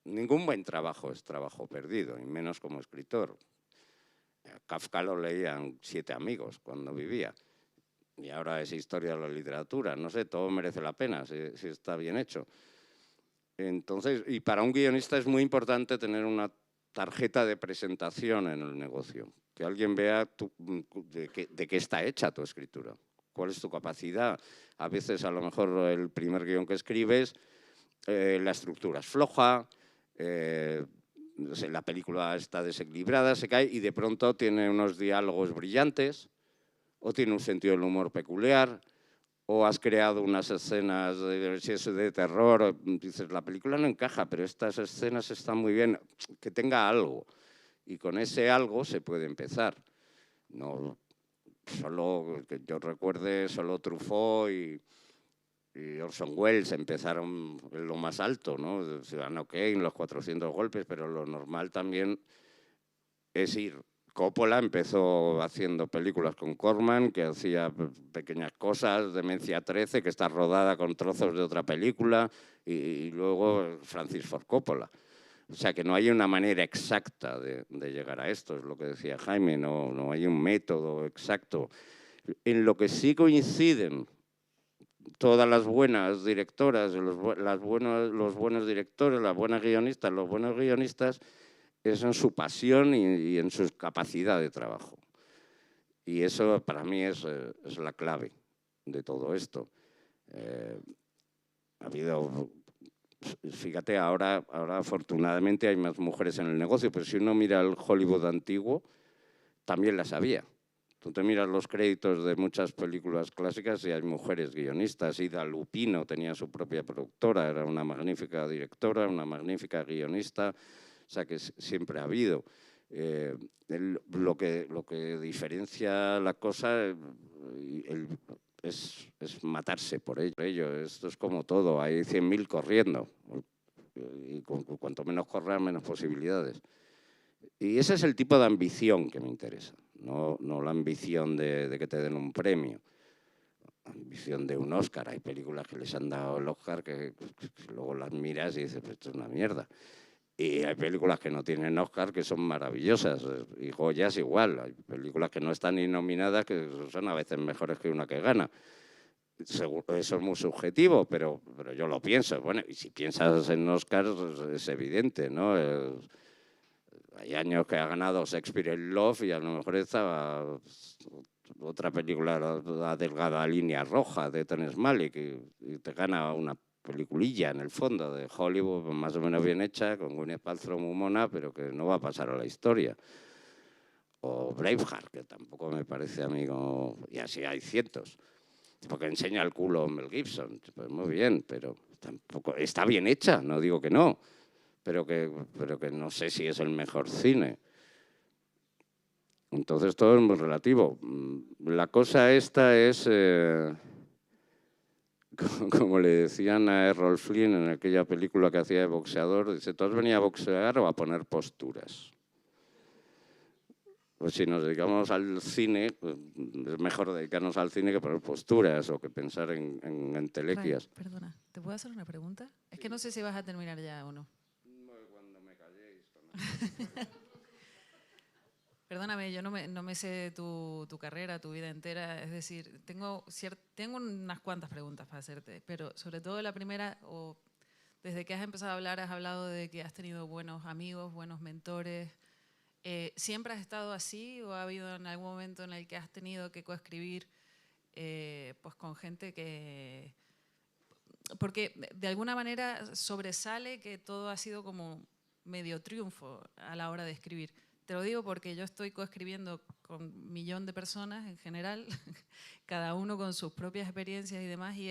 Ningún buen trabajo es trabajo perdido, y menos como escritor. Kafka lo leían 7 amigos cuando vivía. Y ahora es historia de la literatura. No sé, todo merece la pena si está bien hecho. Entonces, y para un guionista es muy importante tener una tarjeta de presentación en el negocio, que alguien vea de qué está hecha tu escritura, cuál es tu capacidad. A veces, a lo mejor, el primer guión que escribes, la estructura es floja, la película está desequilibrada, se cae y de pronto tiene unos diálogos brillantes o tiene un sentido del humor peculiar, o has creado unas escenas de terror, dices, la película no encaja, pero estas escenas están muy bien, que tenga algo. Y con ese algo se puede empezar. No solo, que yo recuerde, solo Truffaut y Orson Welles empezaron en lo más alto, ¿no? Ciudadano Kane, los 400 golpes, pero lo normal también es ir. Coppola empezó haciendo películas con Corman, que hacía pequeñas cosas, Demencia 13, que está rodada con trozos de otra película, y luego Francis Ford Coppola. O sea, que no hay una manera exacta de llegar a esto, es lo que decía Jaime, no hay un método exacto. En lo que sí coinciden todas las buenas directoras, los buenos directores, las buenas guionistas, los buenos guionistas, es en su pasión y en su capacidad de trabajo. Y eso para mí es la clave de todo esto. Ha habido, fíjate, ahora afortunadamente hay más mujeres en el negocio, pero si uno mira el Hollywood antiguo, también las había. Tú te miras los créditos de muchas películas clásicas y hay mujeres guionistas. Ida Lupino tenía su propia productora, era una magnífica directora, una magnífica guionista. O sea, que siempre ha habido. Lo que diferencia la cosa, es matarse por ello. Esto es como todo, hay 100.000 corriendo. Y cuanto menos corran, menos posibilidades. Y ese es el tipo de ambición que me interesa, no la ambición de que te den un premio, la ambición de un Oscar. Hay películas que les han dado el Oscar que luego las miras y dices, pues esto es una mierda. Y hay películas que no tienen Oscar que son maravillosas, y joyas igual. Hay películas que no están ni nominadas que son a veces mejores que una que gana. Seguro, eso es muy subjetivo, pero yo lo pienso. Bueno, y si piensas en Oscar, es evidente, ¿no? Hay años que ha ganado Shakespeare in Love y a lo mejor estaba otra película, La delgada línea roja, de Terrence Malick, y te gana una peliculilla en el fondo de Hollywood, más o menos bien hecha, con Gwyneth Paltrow muy mona, pero que no va a pasar a la historia. O Braveheart, que tampoco me parece a mí como... Y así hay cientos. Porque enseña el culo Mel Gibson. Pues muy bien, pero tampoco... Está bien hecha, no digo que no, pero que no sé si es el mejor cine. Entonces todo es muy relativo. La cosa esta es... como le decían a Errol Flynn en aquella película que hacía de boxeador, dice, ¿tú has venido a boxear o a poner posturas? Pues si nos dedicamos al cine, pues es mejor dedicarnos al cine que poner posturas o que pensar en entelequias. Perdona, ¿te puedo hacer una pregunta? Es que no sé si vas a terminar ya o no. Cuando me calléis. Perdóname, yo no me sé tu carrera, tu vida entera. Es decir, tengo unas cuantas preguntas para hacerte, pero sobre todo la primera, desde que has empezado a hablar, has hablado de que has tenido buenos amigos, buenos mentores. ¿Siempre has estado así o ha habido en algún momento en el que has tenido que coescribir pues con gente que... Porque de alguna manera sobresale que todo ha sido como medio triunfo a la hora de escribir. Te lo digo porque yo estoy coescribiendo con 1 millón de personas en general, cada uno con sus propias experiencias y demás, y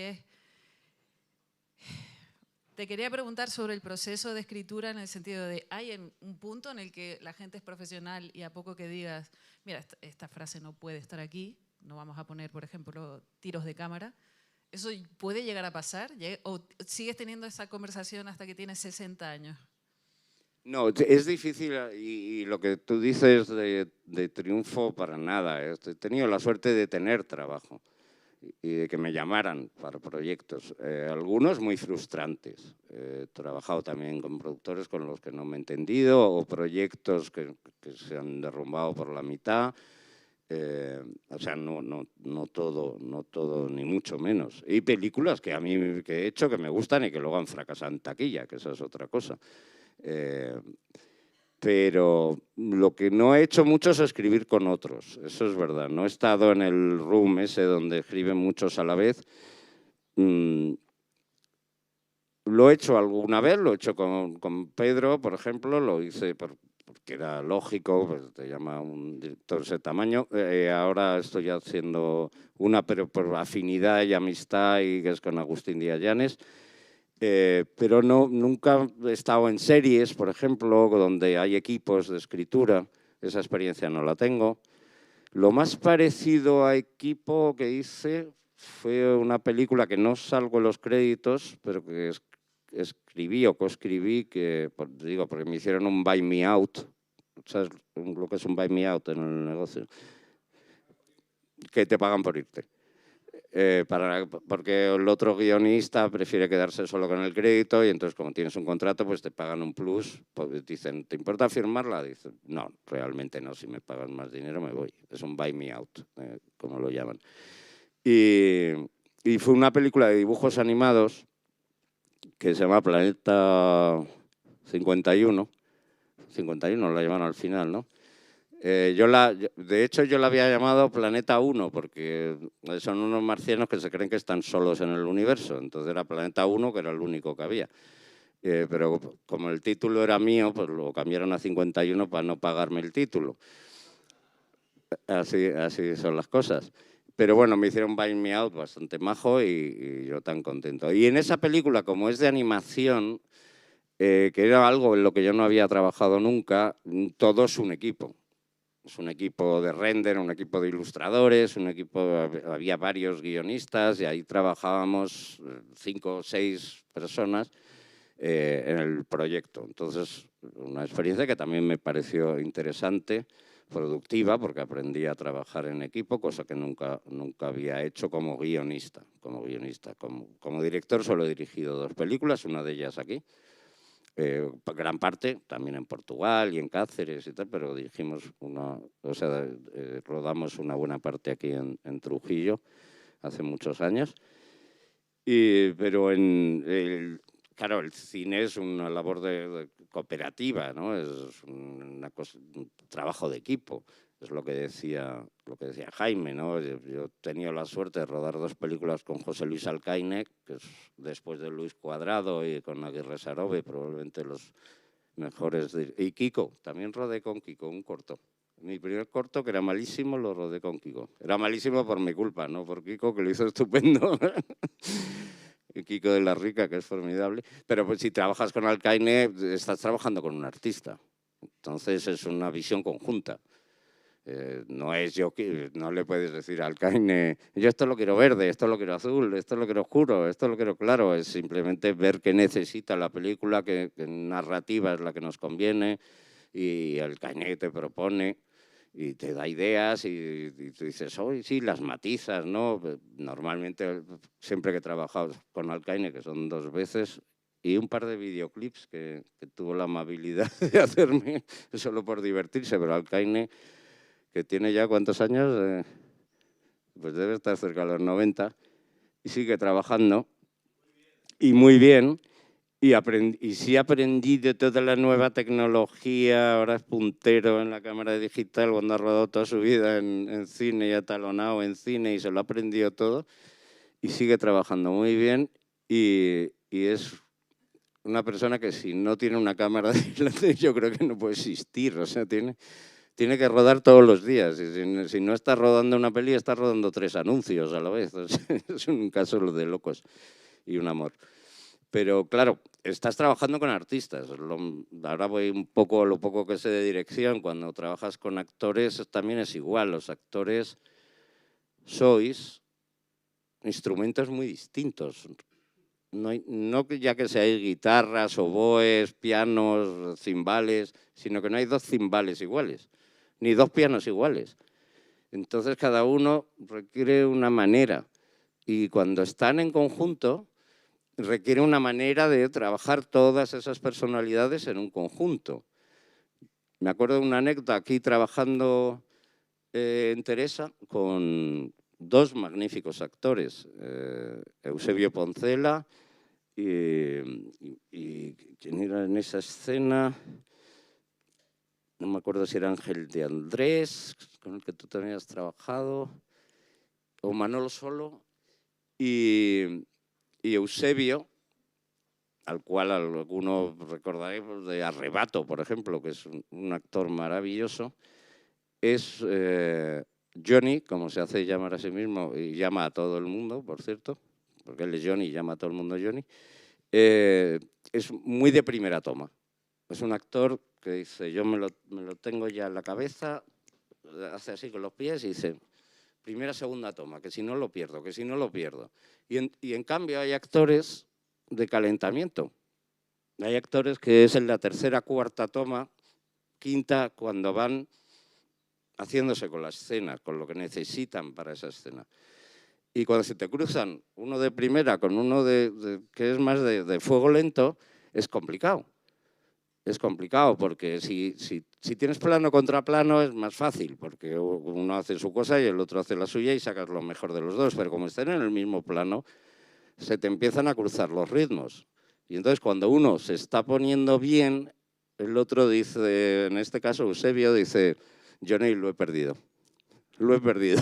Te quería preguntar sobre el proceso de escritura en el sentido de, ¿hay un punto en el que la gente es profesional y a poco que digas, mira, esta frase no puede estar aquí, no vamos a poner, por ejemplo, tiros de cámara? ¿Eso puede llegar a pasar? ¿O sigues teniendo esa conversación hasta que tienes 60 años? No, es difícil y lo que tú dices de triunfo para nada. He tenido la suerte de tener trabajo y de que me llamaran para proyectos, algunos muy frustrantes. He trabajado también con productores con los que no me he entendido o proyectos que se han derrumbado por la mitad. O sea, no todo, ni mucho menos. Y películas que a mí que he hecho que me gustan y que luego han fracasado en taquilla, que esa es otra cosa. Pero lo que no he hecho mucho es escribir con otros, eso es verdad. No he estado en el room ese donde escriben muchos a la vez. Lo he hecho alguna vez, lo he hecho con Pedro, por ejemplo, lo hice porque era lógico, pues te llama un director de ese tamaño. Ahora estoy haciendo una, pero por afinidad y amistad, y que es con Agustín Díaz Llanes. Pero nunca he estado en series, por ejemplo, donde hay equipos de escritura. Esa experiencia no la tengo. Lo más parecido a equipo que hice fue una película que no salgo en los créditos, pero que escribí o coescribí, porque me hicieron un buy me out. ¿Sabes lo que es un buy me out en el negocio? Que te pagan por irte. Porque el otro guionista prefiere quedarse solo con el crédito y entonces como tienes un contrato pues te pagan un plus, pues dicen, ¿te importa firmarla? Dicen, no, realmente no, si me pagan más dinero me voy. Es un buy me out, como lo llaman. Y fue una película de dibujos animados que se llama Planeta 51. 51 la llamaron al final, ¿no? De hecho, yo la había llamado Planeta 1 porque son unos marcianos que se creen que están solos en el universo. Entonces era Planeta 1, que era el único que había. Pero como el título era mío, pues lo cambiaron a 51 para no pagarme el título. Así son las cosas. Pero bueno, me hicieron Buy Me Out bastante majo y yo tan contento. Y en esa película, como es de animación, que era algo en lo que yo no había trabajado nunca, todo es un equipo. es un equipo de render, un equipo de ilustradores, un equipo, había varios guionistas y ahí trabajábamos 5 o 6 personas en el proyecto. Entonces, una experiencia que también me pareció interesante, productiva, porque aprendí a trabajar en equipo, cosa que nunca había hecho como guionista. Como director solo he dirigido 2 películas, una de ellas aquí. Gran parte también en Portugal y en Cáceres y tal, pero dirigimos rodamos una buena parte aquí en Trujillo hace muchos años. Pero claro, el cine es una labor de cooperativa, ¿no? Es un trabajo de equipo. Es lo que decía Jaime, ¿no? Yo he tenido la suerte de rodar 2 películas con José Luis Alcaine, que es después de Luis Cuadrado y con Aguirre Sarobe, probablemente los mejores. Y Kiko, también rodé con Kiko un corto. Mi primer corto, que era malísimo, lo rodé con Kiko. Era malísimo por mi culpa, no por Kiko, que lo hizo estupendo. Y Kiko de la Rica, que es formidable. Pero pues, si trabajas con Alcaine, estás trabajando con un artista. Entonces es una visión conjunta. No le puedes decir a Alcaine, yo esto lo quiero verde, esto lo quiero azul, esto lo quiero oscuro, esto lo quiero claro. Es simplemente ver qué necesita la película, qué narrativa es la que nos conviene, y Alcaine te propone y te da ideas y tú dices, oh, sí, las matizas, ¿no? Normalmente, siempre que he trabajado con Alcaine, que son 2 veces, y un par de videoclips que tuvo la amabilidad de hacerme solo por divertirse, pero Alcaine, que tiene ya ¿cuántos años? Pues debe estar cerca de los 90, y sigue trabajando, y muy bien, y sí aprendí de toda la nueva tecnología. Ahora es puntero en la cámara digital, cuando ha rodado toda su vida en cine y ha talonado en cine y se lo ha aprendido todo, y sigue trabajando muy bien, y es una persona que si no tiene una cámara delante, yo creo que no puede existir. O sea, tiene que rodar todos los días. Y si no está rodando una peli, está rodando 3 anuncios a la vez. O sea, es un caso de locos y un amor. Pero claro, estás trabajando con artistas. Ahora voy un poco a lo poco que sé de dirección. Cuando trabajas con actores también es igual. Los actores sois instrumentos muy distintos. No ya que seáis guitarras, oboes, pianos, cimbales, sino que no hay 2 cimbales iguales, ni 2 pianos iguales. Entonces cada uno requiere una manera, y cuando están en conjunto requiere una manera de trabajar todas esas personalidades en un conjunto. Me acuerdo de una anécdota aquí trabajando en Teresa con 2 magníficos actores, Eusebio Poncela y ¿quién era en esa escena? No me acuerdo si era Ángel de Andrés, con el que tú también has trabajado, o Manolo Solo, y Eusebio, al cual algunos recordaréis de Arrebato, por ejemplo, que es un actor maravilloso, es Johnny, como se hace llamar a sí mismo, y llama a todo el mundo, por cierto, porque él es Johnny y llama a todo el mundo Johnny. Es muy de primera toma. Es un actor que dice, yo me lo tengo ya en la cabeza, hace así con los pies y dice, primera, segunda toma, que si no lo pierdo, que si no lo pierdo. Y en cambio hay actores de calentamiento. Hay actores que es en la tercera, cuarta toma, quinta, cuando van haciéndose con la escena, con lo que necesitan para esa escena. Y cuando se te cruzan uno de primera con uno que es más de fuego lento, es complicado. Es complicado porque si tienes plano contra plano es más fácil, porque uno hace su cosa y el otro hace la suya y sacas lo mejor de los 2. Pero como están en el mismo plano, se te empiezan a cruzar los ritmos. Y entonces cuando uno se está poniendo bien, el otro dice, en este caso Eusebio dice, Johnny, lo he perdido. Lo he perdido.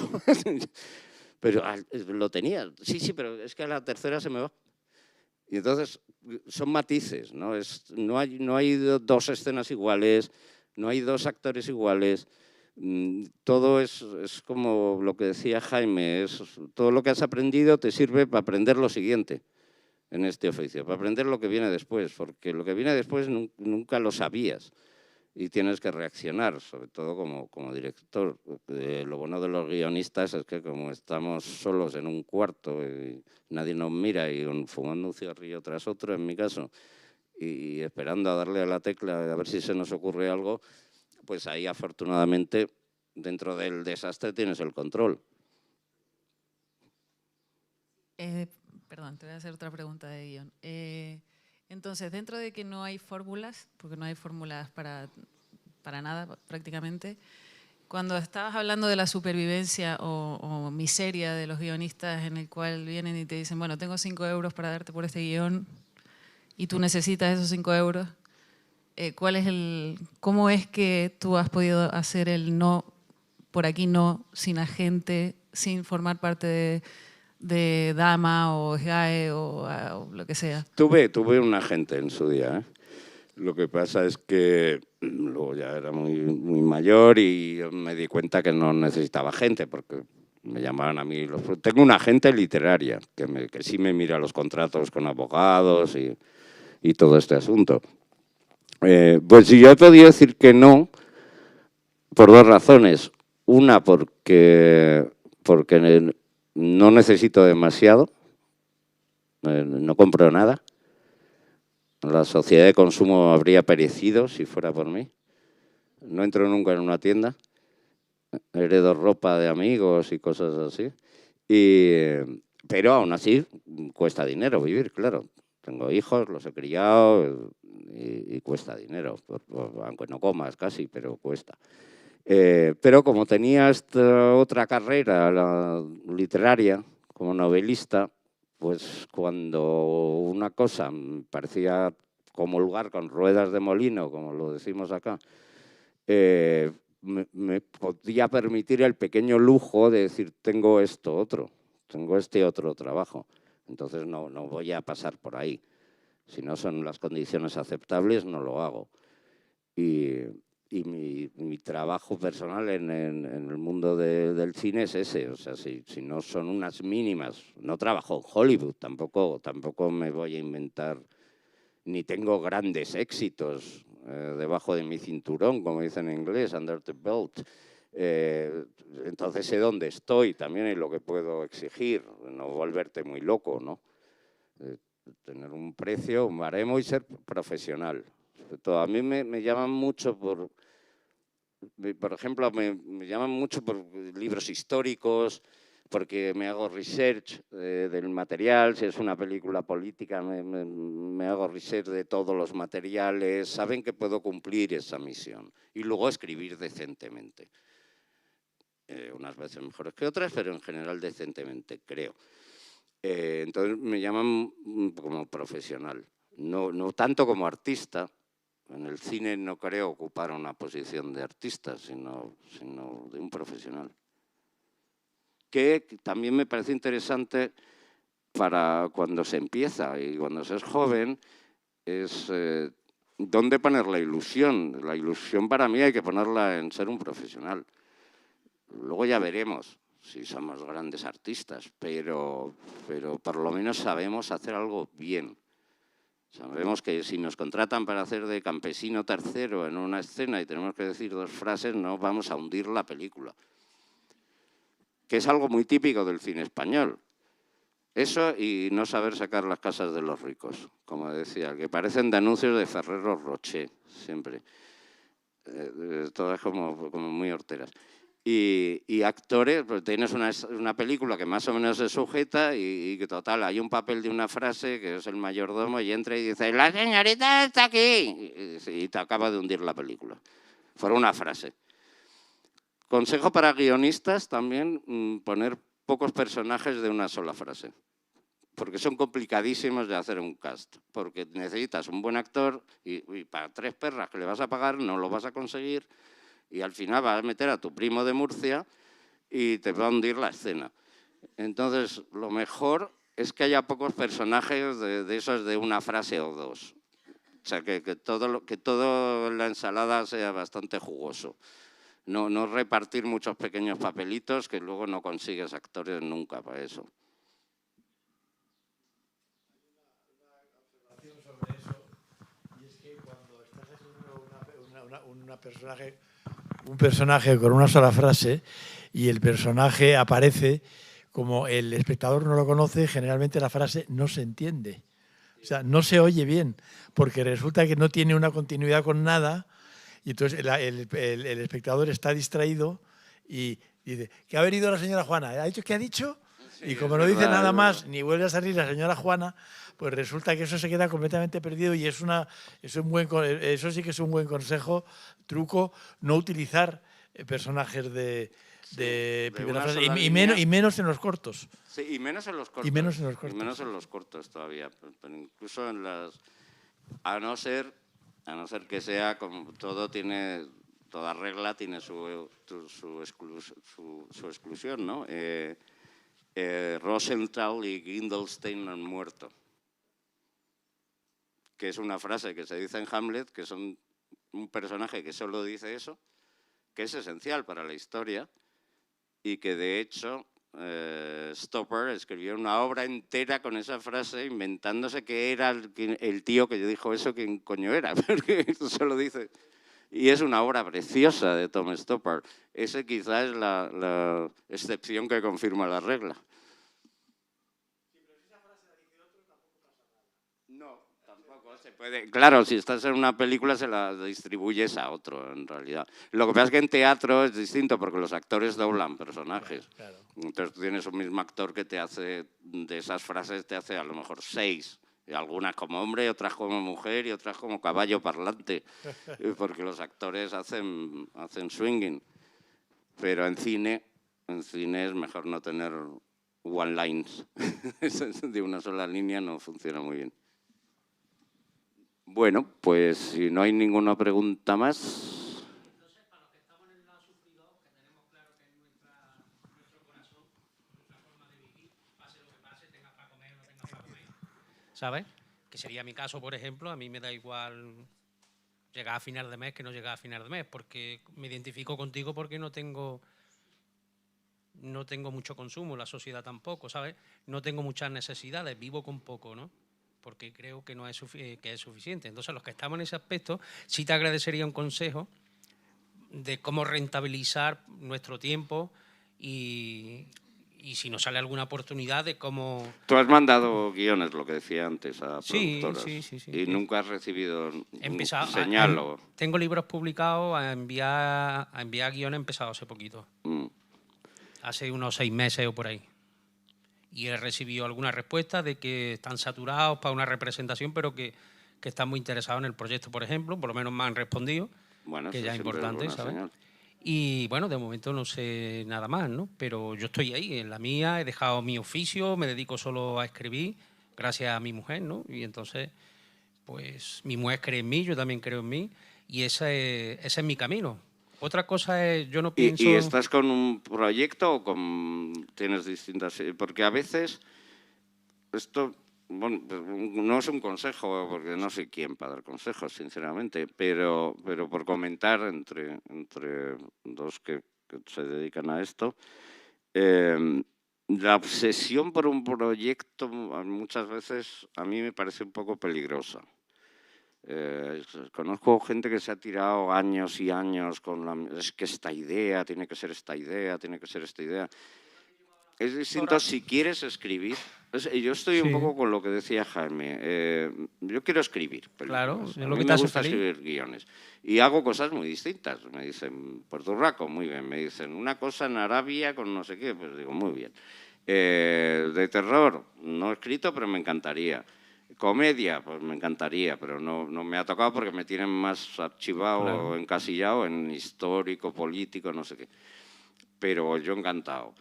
Pero lo tenía. Sí, pero es que a la tercera se me va. Y entonces son matices, ¿no? No hay 2 escenas iguales, no hay 2 actores iguales. Todo es como lo que decía Jaime, todo lo que has aprendido te sirve para aprender lo siguiente en este oficio, para aprender lo que viene después, porque lo que viene después nunca lo sabías. y tienes que reaccionar, sobre todo como director. Lo bueno de los guionistas es que como estamos solos en un cuarto y nadie nos mira y fumando un cigarrillo tras otro, en mi caso, y esperando a darle a la tecla a ver si se nos ocurre algo, pues ahí afortunadamente dentro del desastre tienes el control. Perdón, te voy a hacer otra pregunta de guión. Entonces, dentro de que no hay fórmulas, porque no hay fórmulas para nada prácticamente, cuando estabas hablando de la supervivencia o miseria de los guionistas en el cual vienen y te dicen, bueno, tengo 5 euros para darte por este guión y tú necesitas esos 5 euros, ¿cómo es que tú has podido hacer el no, por aquí no, sin agente, sin formar parte de Dama o SGAE o lo que sea? Tuve un agente en su día, ¿eh? Lo que pasa es que luego ya era muy mayor y me di cuenta que no necesitaba gente, porque me llamaban a mí. Tengo una agente literaria que sí me mira los contratos con abogados y todo este asunto. Pues yo he podido decir que no por 2 razones. Una, porque no necesito demasiado, no compro nada. La sociedad de consumo habría perecido si fuera por mí. No entro nunca en una tienda. Heredo ropa de amigos y cosas así. Pero aún así cuesta dinero vivir, claro. Tengo hijos, los he criado y cuesta dinero. Aunque no comas casi, pero cuesta. Pero como tenía esta otra carrera, la literaria, como novelista, pues cuando una cosa me parecía comulgar con ruedas de molino, como lo decimos acá, me podía permitir el pequeño lujo de decir, tengo esto otro, tengo este otro trabajo, entonces no voy a pasar por ahí. Si no son las condiciones aceptables, no lo hago. Y mi trabajo personal en el mundo del cine es ese. O sea, si no son unas mínimas, no trabajo en Hollywood, tampoco me voy a inventar, ni tengo grandes éxitos debajo de mi cinturón, como dicen en inglés, under the belt. Entonces sé dónde estoy también y lo que puedo exigir, no volverte muy loco, ¿no? Tener un precio, un baremo y ser profesional. A mí me llaman mucho por ejemplo, me llaman mucho por libros históricos, porque me hago research del material. Si es una película política, me hago research de todos los materiales. Saben que puedo cumplir esa misión. Y luego escribir decentemente. Unas veces mejores que otras, pero en general decentemente, creo. Entonces me llaman como profesional, no tanto como artista. En el cine no creo ocupar una posición de artista, sino de un profesional. Que también me parece interesante para cuando se empieza y cuando se es joven, es dónde poner la ilusión. La ilusión para mí hay que ponerla en ser un profesional. Luego ya veremos si somos grandes artistas, pero por lo menos sabemos hacer algo bien. Sabemos que si nos contratan para hacer de campesino tercero en una escena y tenemos que decir 2 frases, no vamos a hundir la película. Que es algo muy típico del cine español. Eso y no saber sacar las casas de los ricos, como decía, que parecen de anuncios de Ferrero Rocher, siempre. Todas como muy horteras. Y actores, pues tienes una película que más o menos se sujeta y que total, hay un papel de una frase que es el mayordomo y entra y dice, la señorita está aquí, y te acaba de hundir la película. Por una frase. Consejo para guionistas también, poner pocos personajes de una sola frase. Porque son complicadísimos de hacer un cast. Porque necesitas un buen actor y para 3 perras que le vas a pagar no lo vas a conseguir. Y al final vas a meter a tu primo de Murcia y te va a hundir la escena. Entonces, lo mejor es que haya pocos personajes de esos de una frase o 2. O sea, que todo en la ensalada sea bastante jugoso. No repartir muchos pequeños papelitos que luego no consigues actores nunca para eso. un personaje con una sola frase y el personaje aparece como el espectador no lo conoce, generalmente la frase no se entiende. O sea, no se oye bien, porque resulta que no tiene una continuidad con nada y entonces el espectador está distraído y dice, ¿qué ha venido la señora Juana? ¿Ha dicho qué ha dicho? Sí, y como no dice nada más, ni vuelve a salir la señora Juana, pues resulta que eso se queda completamente perdido y eso sí que es un buen consejo, truco, no utilizar personajes de primera una frase, sola y línea. menos en los cortos. Sí, y menos en los cortos. Y menos en los cortos. Y menos en los cortos todavía. Pero incluso en las... A no ser que sea como todo tiene... Toda regla tiene su exclusión, ¿no? Rosenthal y Guildenstern han muerto. Que es una frase que se dice en Hamlet, que son un personaje que solo dice eso, que es esencial para la historia y que de hecho Stopper escribió una obra entera con esa frase inventándose que era el tío que dijo eso, quién coño era, porque solo dice... Y es una obra preciosa de Tom Stoppard. Ese quizás es la excepción que confirma la regla. No, tampoco se puede. Claro, si estás en una película se la distribuyes a otro, en realidad. Lo que pasa es que en teatro es distinto porque los actores doblan personajes. Claro. Entonces tú tienes un mismo actor que te hace, de esas frases te hace a lo mejor 6. Y algunas como hombre, otras como mujer y otras como caballo parlante, porque los actores hacen swinging. Pero en cine es mejor no tener one lines. De una sola línea no funciona muy bien. Bueno, pues si no hay ninguna pregunta más... ¿Sabes? Que sería mi caso, por ejemplo, a mí me da igual llegar a final de mes que no llegar a final de mes, porque me identifico contigo porque no tengo mucho consumo, la sociedad tampoco, ¿sabes? No tengo muchas necesidades, vivo con poco, ¿no? Porque creo que no es que es suficiente. Entonces, los que estamos en ese aspecto, sí te agradecería un consejo de cómo rentabilizar nuestro tiempo y si nos sale alguna oportunidad de cómo... Tú has mandado guiones, lo que decía antes, a productoras. Sí. Y nunca has recibido señal. o... Tengo libros publicados, a enviar guiones he empezado hace poquito. Hace unos 6 meses o por ahí. Y he recibido alguna respuesta de que están saturados para una representación, pero que están muy interesados en el proyecto, por ejemplo. Por lo menos me han respondido, bueno, que ya es importante, ¿sabes? Señal. Y bueno, de momento no sé nada más, ¿no? Pero yo estoy ahí, en la mía, he dejado mi oficio, me dedico solo a escribir, gracias a mi mujer, ¿no? Y entonces, pues mi mujer cree en mí, yo también creo en mí, y ese es mi camino. Otra cosa es, yo no pienso... ¿Y estás con un proyecto o tienes distintas...? Porque a veces esto... Bueno, no es un consejo, porque no soy quien para dar consejos, sinceramente, pero por comentar entre dos que se dedican a esto, la obsesión por un proyecto muchas veces a mí me parece un poco peligrosa. Conozco gente que se ha tirado años y años con es que esta idea, tiene que ser esta idea, tiene que ser esta idea. Es distinto si quieres escribir. Yo estoy un poco con lo que decía Jaime. Yo quiero escribir películas. Claro, es a lo mí que te me hace gusta feliz. escribir guiones. Y hago cosas muy distintas. Me dicen, Puerto Rico, muy bien. Me dicen, una cosa en Arabia con no sé qué. Pues digo, muy bien. De terror, no he escrito, pero me encantaría. Comedia, pues me encantaría, pero no me ha tocado porque me tienen más archivado o encasillado en histórico, político, no sé qué. Pero yo encantado.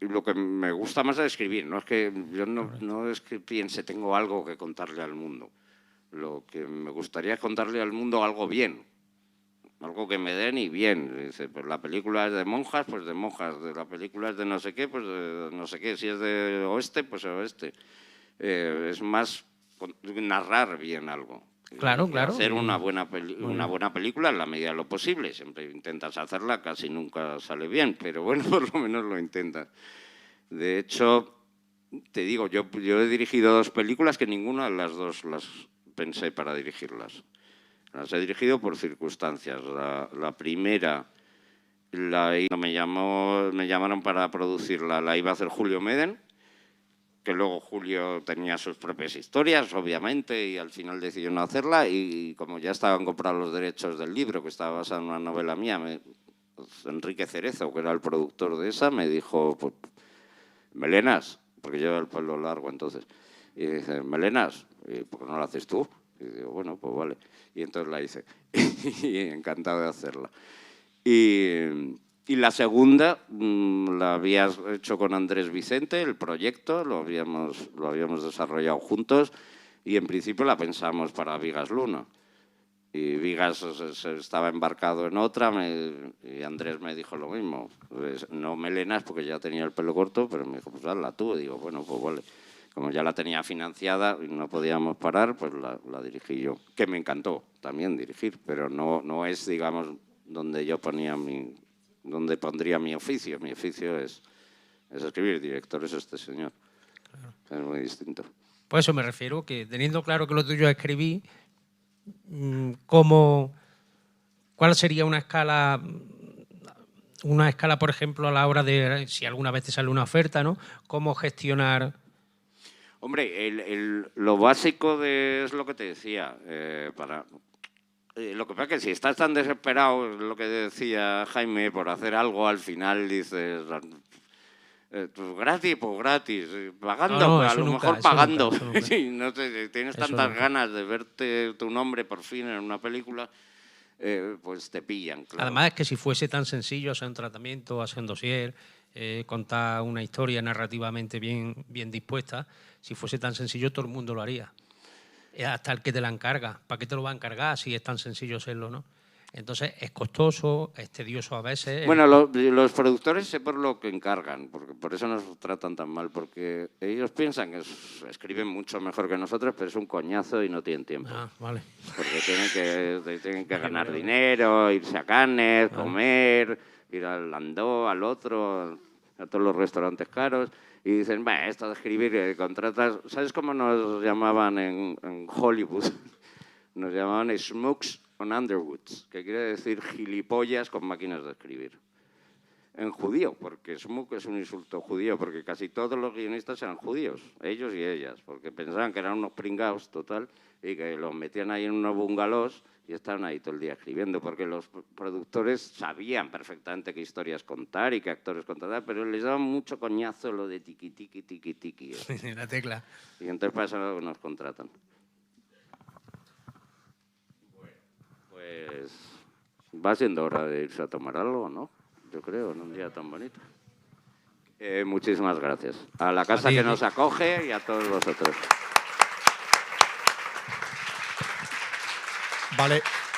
Lo que me gusta más es escribir, no es que yo no es que piense tengo algo que contarle al mundo. Lo que me gustaría es contarle al mundo algo bien, algo que me den y bien. Dice, pues la película es de monjas, pues de monjas. La película es de no sé qué, pues de no sé qué. Si es de oeste, pues de oeste. Es más narrar bien algo. Claro. Hacer una buena película en la medida de lo posible. Siempre intentas hacerla, casi nunca sale bien, pero bueno, por lo menos lo intentas. De hecho, te digo, yo he dirigido 2 películas que ninguna de las 2 las pensé para dirigirlas. Las he dirigido por circunstancias. La primera me llamaron para producirla, la iba a hacer Julio Meden, que luego Julio tenía sus propias historias, obviamente, y al final decidió no hacerla, y como ya estaban comprados los derechos del libro, que estaba basado en una novela mía, Enrique Cerezo, que era el productor de esa, me dijo, pues, melenas, porque lleva el pelo largo entonces, y dice, melenas, ¿por qué no la haces tú? Y digo, bueno, pues vale. Y entonces la hice, y encantado de hacerla. Y la segunda la habías hecho con Andrés Vicente, el proyecto, lo habíamos desarrollado juntos, y en principio la pensamos para Vigas Luna. Y Vigas estaba embarcado en otra, y Andrés me dijo lo mismo. Pues, no melenas, porque ya tenía el pelo corto, pero me dijo, pues hazla tú. Y digo, bueno, pues vale. Como ya la tenía financiada y no podíamos parar, pues la dirigí yo. Que me encantó también dirigir, pero no es, digamos, donde yo donde pondría mi oficio. Mi oficio es escribir, director es este señor. Claro. Es muy distinto. Por eso me refiero, que teniendo claro que lo tuyo es escribir, ¿cuál sería una escala, por ejemplo, a la hora de, si alguna vez te sale una oferta, ¿no? ¿Cómo gestionar? Hombre, lo básico es lo que te decía. Lo que pasa es que si estás tan desesperado, lo que decía Jaime, por hacer algo, al final dices, pues gratis, pagando, No, pues a lo mejor pagando. Nunca. Sí, no sé, tienes tantas ganas de verte tu nombre por fin en una película, pues te pillan. Claro. Además, es que si fuese tan sencillo hacer un tratamiento, hacer un dossier, contar una historia narrativamente bien dispuesta, si fuese tan sencillo todo el mundo lo haría. Hasta el que te la encarga. ¿Para qué te lo va a encargar si es tan sencillo hacerlo, no? Entonces, es costoso, es tedioso a veces. Bueno, los productores sé por lo que encargan, porque por eso nos tratan tan mal, porque ellos piensan que escriben mucho mejor que nosotros, pero es un coñazo y no tienen tiempo. Ah, vale. Porque tienen que ganar dinero, irse a Cannes, comer, ir al Landó, al otro, a todos los restaurantes caros. Y dicen, esto de escribir, contratas... ¿Sabes cómo nos llamaban en Hollywood? Nos llamaban Smokes on Underwoods, que quiere decir gilipollas con máquinas de escribir. En judío, porque smoke es un insulto judío, porque casi todos los guionistas eran judíos, ellos y ellas, porque pensaban que eran unos pringaos total y que los metían ahí en unos bungalows y estaban ahí todo el día escribiendo, porque los productores sabían perfectamente qué historias contar y qué actores contratar, pero les daban mucho coñazo lo de tiqui, tiqui, tiqui, tiqui. La tecla. Y entonces para eso nos contratan. Pues va siendo hora de irse a tomar algo, ¿no? Yo creo, en un día tan bonito. Muchísimas gracias. A la casa que nos acoge y a todos vosotros. Vale.